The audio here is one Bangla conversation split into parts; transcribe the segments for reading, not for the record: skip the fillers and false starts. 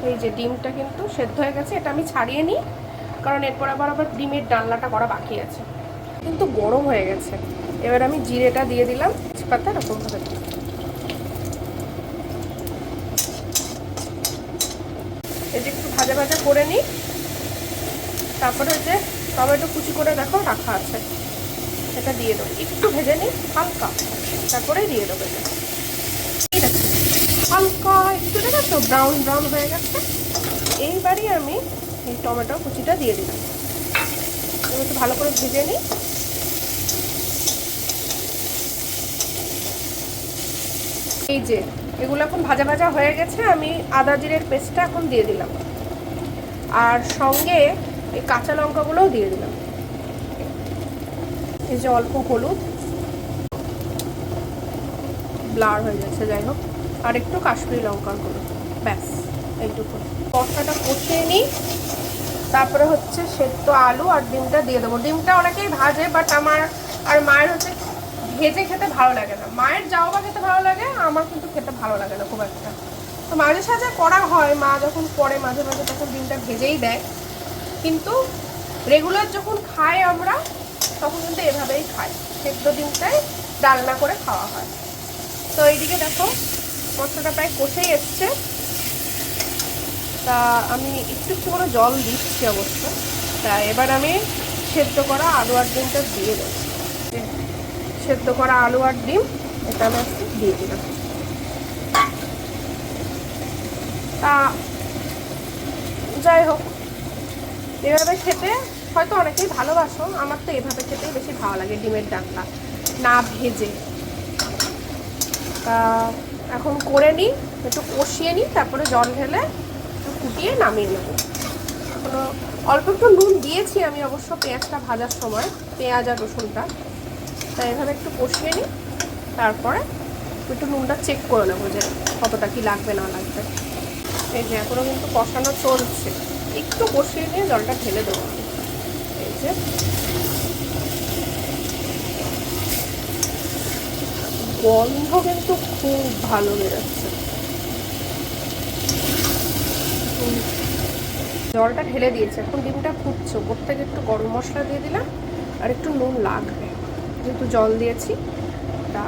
এই যে ডিমটা কিন্তু সেদ্ধ হয়ে গেছে, এটা আমি ছাড়িয়ে নিই, কারণ এরপর আবার ডিমের ডালনাটা করা বাকি আছে। কিন্তু গরম হয়ে গেছে। এবার আমি জিরেটা দিয়ে দিলাম, তেজপাতা এরকমভাবে দিই। এই যে একটু ভাজা ভাজা করে নিই, তারপরে হচ্ছে টমেটো কুচি করে দেখো রাখা আছে, এটা দিয়ে দেবো, একটু ভেজে নিই হালকা, তারপরে দিয়ে দেবো। এটা হালকা একটু দেখো ব্রাউন ব্রাউন হয়ে গেছে। এইবারই আমি এই টমেটো কুচিটা দিয়ে দিলাম, একটু ভালো করে ভেজে নিই। এই যে এগুলো এখন ভাজা ভাজা হয়ে গেছে, আমি আদা জিরের পেস্টটা এখন দিয়ে দিলাম, আর সঙ্গে এই কাঁচা লঙ্কাগুলোও দিয়ে দিলাম। এই যে অল্প হলুদ, ব্লার হয়ে যাচ্ছে, যাই হোক, আর একটু কাশ্মীরি লঙ্কার গুঁড়ো, ব্যাস এইটুকু। মশলাটা কষিয়ে নিই, তারপরে হচ্ছে সেদ্ধ আলু আর ডিমটা দিয়ে দেবো। ডিমটা অনেকেই ভাজে, বাট আমার আর মায়ের হচ্ছে ভেজে খেতে ভালো লাগে না। মায়ের যাও বা খেতে ভালো লাগে, আমার কিন্তু খেতে ভালো লাগে না খুব একটা। তো মাঝে সাঝে করা হয়, মা যখন করে মাঝে মাঝে তখন ডিমটা ভেজেই দেয়, কিন্তু রেগুলার যখন খাই আমরা তখন কিন্তু এভাবেই খাই, সেদ্ধ ডিমটাই ডালনা করে খাওয়া হয়। তো এইদিকে দেখো মশলাটা প্রায় কষেই এসছে, তা আমি একটু একটু করে জল দিচ্ছি অবশ্য। তা এবার আমি সেদ্ধ করা আলু আর ডিমটা দিয়ে দেবো। সেদ্ধ করা আলু আর ডিম এটা আমি একটু দিয়ে দিলাম। তা যাই হোক, এভাবে খেতে হয়তো অনেকেই ভালোবাসো, আমার তো এভাবে খেতেই বেশি ভালো লাগে, ডিমের ডালনা না ভেজে। তা এখন করে নিই, একটু কষিয়ে নিই, তারপরে জল ঢেলে একটু ফুটিয়ে নামিয়ে নেব। এখনো অল্প একটু নুন দিয়েছি আমি অবশ্য পেঁয়াজটা ভাজার সময়, পেঁয়াজ আর রসুনটা। তাই এভাবে একটু কষিয়ে নিই, তারপরে একটু নুনটা চেক করে নেবো যে কতটা কি লাগবে না লাগবে। এই যে এখনও কিন্তু কষানো চলছে, একটু কষিয়ে নিয়ে জলটা ঢেলে দেবো। এই যে গন্ধ কিন্তু খুব ভালো বেরোচ্ছে। জলটা ঢেলে দিয়েছে, এখন ডিমটা ফুটছে, ওপর থেকে একটু গরম মশলা দিয়ে দিলাম, আর একটু নুন লাগবে যেহেতু জল দিয়েছি, তা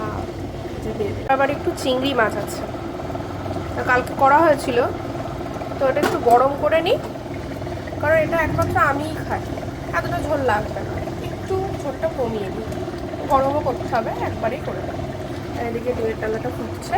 দিয়ে দিলাম। আবার একটু চিংড়ি মাছ আছে, কালকে করা হয়েছিল, তো এটা একটু গরম করে নিই, কারণ এটা একমাত্র আমিই খাই, এতটা ঝোল লাগবে না, একটু ঝোলটা কমিয়ে নিই, গরমও করতে হবে, একবারেই করে দেবো। আর এদিকে ডিমের ডালনাটা ফুটছে।